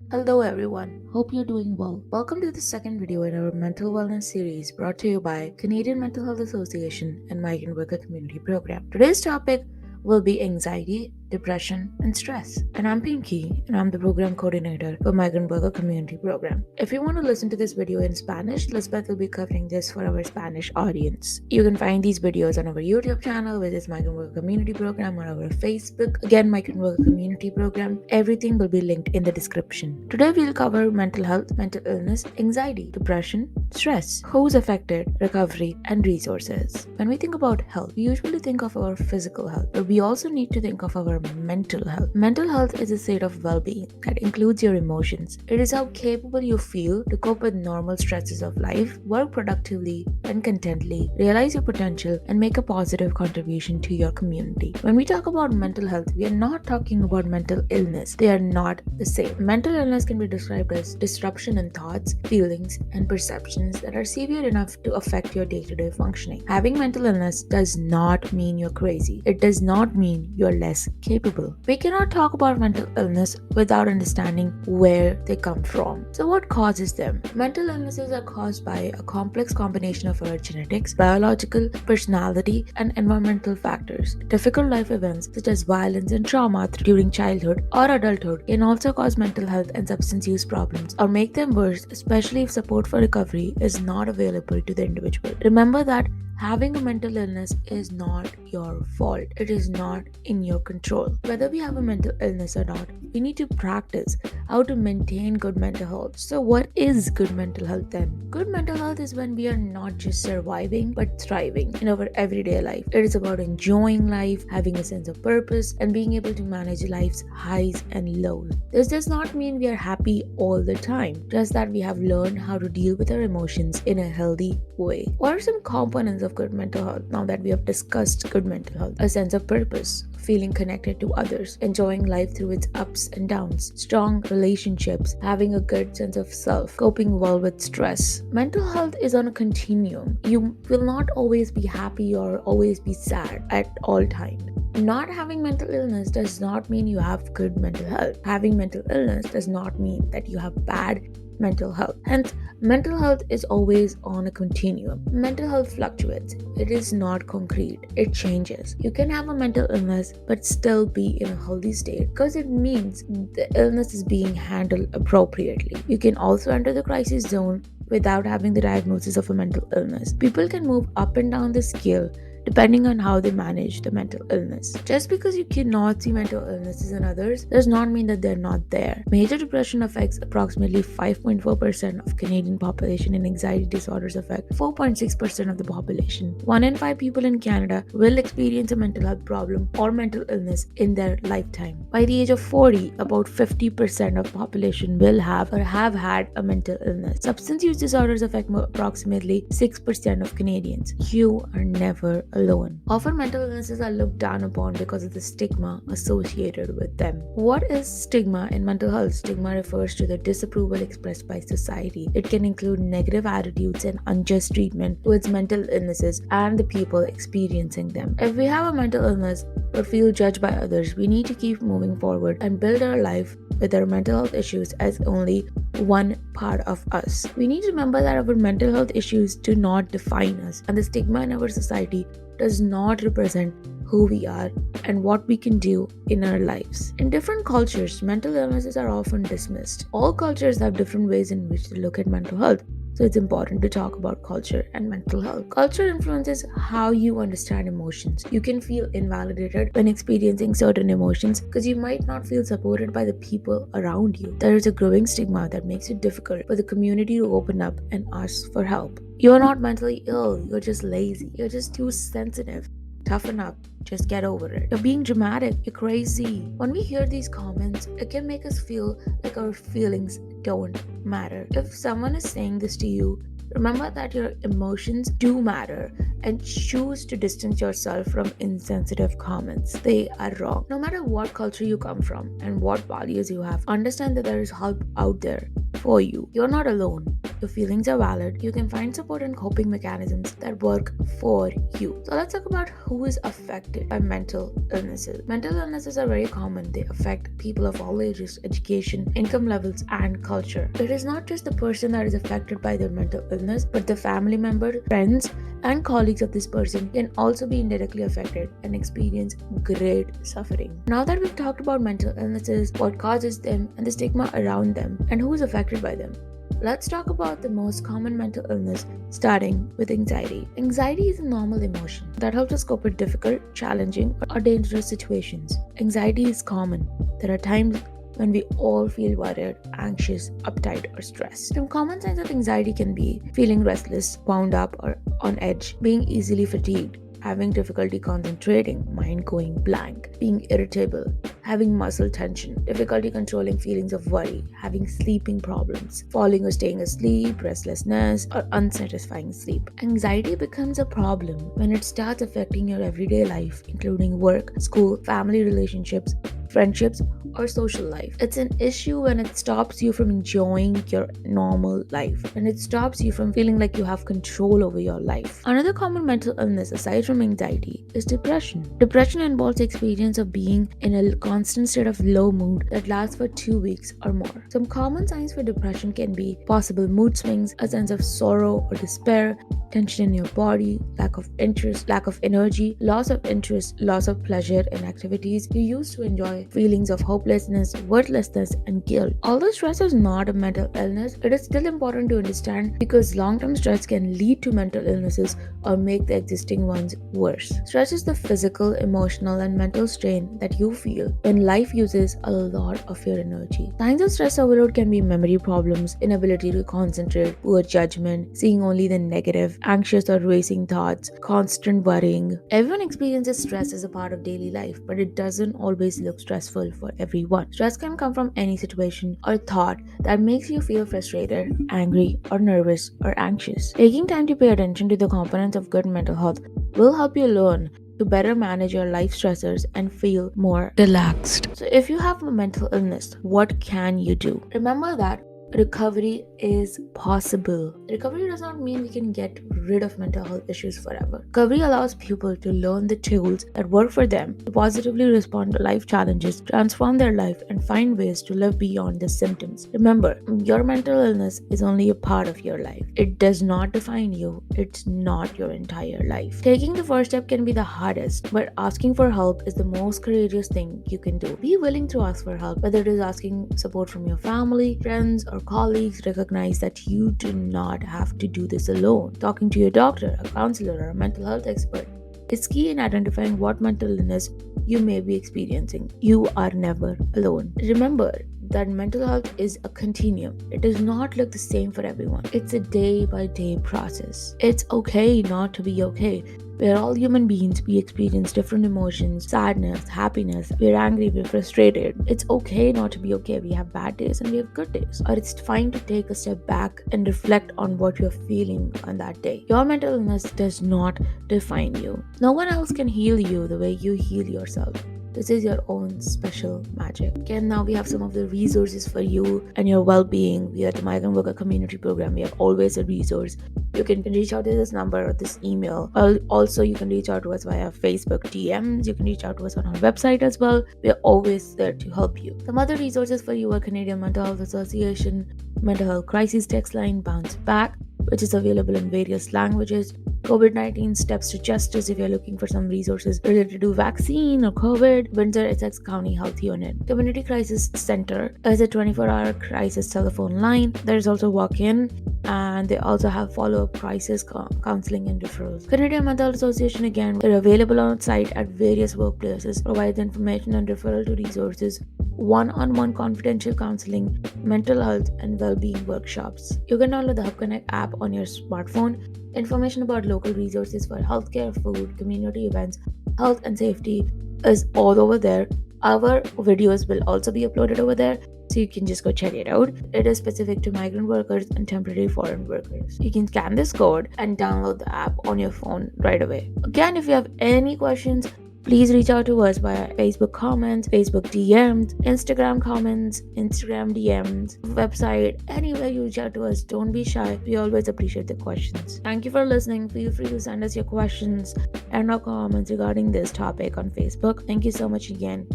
Hello everyone, hope you're doing well. Welcome to the second video in our mental wellness series brought to you by Canadian Mental Health Association and Migrant Worker Community Program. Today's topic will be anxiety, depression, and stress. And I'm Pinky, and I'm the program coordinator for Migrant Worker Community Program. If you want to listen to this video in Spanish, Lisbeth will be covering this for our Spanish audience. You can find these videos on our YouTube channel, which is Migrant Worker Community Program, or our Facebook, again Migrant Worker Community Program. Everything will be linked in the description. Today we'll cover mental health, mental illness, anxiety, depression, stress, who's affected, recovery, and resources. When we think about health, we usually think of our physical health, but we also need to think of our mental health. Mental health is a state of well-being that includes your emotions. It is how capable you feel to cope with normal stresses of life, work productively and contently, realize your potential, and make a positive contribution to your community. When we talk about mental health, we are not talking about mental illness. They are not the same. Mental illness can be described as disruption in thoughts, feelings, and perceptions that are severe enough to affect your day-to-day functioning. Having mental illness does not mean you're crazy. It does not mean you're less capable. We cannot talk about mental illness without understanding where they come from. So what causes them? Mental illnesses are caused by a complex combination of our genetics, biological, personality, and environmental factors. Difficult life events such as violence and trauma during childhood or adulthood can also cause mental health and substance use problems or make them worse, especially if support for recovery is not available to the individual. Remember that having a mental illness is not your fault. It is not in your control. Whether we have a mental illness or not, we need to practice how to maintain good mental health. So what is good mental health then? Good mental health is when we are not just surviving but thriving in our everyday life. It is about enjoying life, having a sense of purpose, and being able to manage life's highs and lows. This does not mean we are happy all the time, just that we have learned how to deal with our emotions in a healthy way. What are some components of good mental health now that we have discussed good mental health? A sense of purpose, feeling connected to others, enjoying life through its ups and downs, strong relationships, having a good sense of self, coping well with stress. Mental health is on a continuum. You will not always be happy or always be sad at all times. Not having mental illness does not mean you have good mental health. Having mental illness does not mean that you have bad mental health. Hence, mental health is always on a continuum. Mental health fluctuates. It is not concrete. It changes. You can have a mental illness but still be in a healthy state because it means the illness is being handled appropriately. You can also enter the crisis zone without having the diagnosis of a mental illness. People can move up and down the scale depending on how they manage the mental illness. Just because you cannot see mental illnesses in others does not mean that they're not there. Major depression affects approximately 5.4% of Canadian population and anxiety disorders affect 4.6% of the population. 1 in 5 people in Canada will experience a mental health problem or mental illness in their lifetime. By the age of 40, about 50% of population will have or have had a mental illness. Substance use disorders affect approximately 6% of Canadians. You are never alone. Often mental illnesses are looked down upon because of the stigma associated with them. What is stigma in mental health? Stigma refers to the disapproval expressed by society. It can include negative attitudes and unjust treatment towards mental illnesses and the people experiencing them. If we have a mental illness or feel judged by others, we need to keep moving forward and build our life with our mental health issues as only one part of us. We need to remember that our mental health issues do not define us, and the stigma in our society does not represent who we are and what we can do in our lives. In different cultures, mental illnesses are often dismissed. All cultures have different ways in which they look at mental health. So it's important to talk about culture and mental health. Culture influences how you understand emotions. You can feel invalidated when experiencing certain emotions because you might not feel supported by the people around you. There is a growing stigma that makes it difficult for the community to open up and ask for help. You're not mentally ill, you're just lazy, you're just too sensitive. Toughen up. Just get over it. You're being dramatic. You're crazy. When we hear these comments, it can make us feel like our feelings don't matter. If someone is saying this to you, remember that your emotions do matter and choose to distance yourself from insensitive comments. They are wrong. No matter what culture you come from and what values you have, understand that there is help out there for you. You're not alone. your feelings are valid, you can find support and coping mechanisms that work for you. So let's talk about who is affected by mental illnesses. Mental illnesses are very common. They affect people of all ages, education, income levels, and culture. It is not just the person that is affected by their mental illness, but the family members, friends, and colleagues of this person can also be indirectly affected and experience great suffering. Now that we've talked about mental illnesses, what causes them, and the stigma around them, and who is affected by them, let's talk about the most common mental illness, starting with anxiety. Anxiety is a normal emotion that helps us cope with difficult, challenging, or dangerous situations. Anxiety is common. There are times when we all feel worried, anxious, uptight, or stressed. Some common signs of anxiety can be feeling restless, wound up, or on edge, being easily fatigued, having difficulty concentrating, mind going blank, being irritable, having muscle tension, difficulty controlling feelings of worry, having sleeping problems, falling or staying asleep, restlessness, or unsatisfying sleep. Anxiety becomes a problem when it starts affecting your everyday life, including work, school, family relationships, friendships, or social life. It's an issue when it stops you from enjoying your normal life, and it stops you from feeling like you have control over your life. Another common mental illness aside from anxiety is depression. Depression involves the experience of being in a constant state of low mood that lasts for 2 weeks or more. Some common signs for depression can be possible mood swings, a sense of sorrow or despair, tension in your body, lack of interest, lack of energy, loss of interest, loss of pleasure in activities you used to enjoy, feelings of hopelessness, worthlessness, and guilt. Although stress is not a mental illness, it is still important to understand because long-term stress can lead to mental illnesses or make the existing ones worse. Stress is the physical, emotional, and mental strain that you feel when life uses a lot of your energy. Signs of stress overload can be memory problems, inability to concentrate, poor judgment, seeing only the negative, anxious or racing thoughts, constant worrying. Everyone experiences stress as a part of daily life, but it doesn't always look stressful for everyone. Stress can come from any situation or thought that makes you feel frustrated, angry, or nervous or anxious. Taking time to pay attention to the components of good mental health will help you learn to better manage your life stressors and feel more relaxed. So if you have a mental illness, what can you do? Remember that recovery is possible. Recovery does not mean we can get rid of mental health issues forever. Recovery allows people to learn the tools that work for them, to positively respond to life challenges, transform their life, and find ways to live beyond the symptoms. Remember, your mental illness is only a part of your life. It does not define you. It's not your entire life. Taking the first step can be the hardest, but asking for help is the most courageous thing you can do. Be willing to ask for help, whether it is asking support from your family, friends, or colleagues. Recognize that you do not have to do this alone. Talking to your doctor, a counselor, or a mental health expert is key in identifying what mental illness you may be experiencing. You are never alone. Remember that mental health is a continuum. It does not look the same for everyone. It's a day-by-day process. It's okay not to be okay. We're all human beings. We experience different emotions, sadness, happiness. We're angry, we're frustrated. It's okay not to be okay. We have bad days and we have good days. Or it's fine to take a step back and reflect on what you're feeling on that day. Your mental illness does not define you. No one else can heal you the way you heal yourself. This is your own special magic. Again, now we have some of the resources for you and your well-being. We are at the Migrant Worker Community Program. We are always a resource. You can reach out to this number or this email. Also, you can reach out to us via Facebook DMs. You can reach out to us on our website as well. We are always there to help you. Some other resources for you are Canadian Mental Health Association, Mental Health Crisis Text Line, Bounce Back, which is available in various languages. COVID-19 Steps to Justice if you're looking for some resources related to vaccine or COVID. Windsor Essex County Health Unit. Community Crisis Center is a 24-hour crisis telephone line. There's also walk-in, and they also have follow-up crisis counseling and referrals. Canadian Mental Health Association, again, they're available on site at various workplaces, provides information and referral to resources, one-on-one confidential counseling, mental health and well-being workshops. You can download the Hub Connect app on your smartphone. Information about local resources for healthcare, food, community events, health and safety is all over there. Our videos will also be uploaded over there, so you can just go check it out. It is specific to migrant workers and temporary foreign workers. You can scan this code and download the app on your phone right away. Again, if you have any questions, Please reach out to us via Facebook comments, Facebook DMs, Instagram comments, Instagram DMs, website, anywhere you reach out to us. Don't be shy. We always appreciate the questions. Thank you for listening. Feel free to send us your questions and our comments regarding this topic on Facebook. Thank you so much again.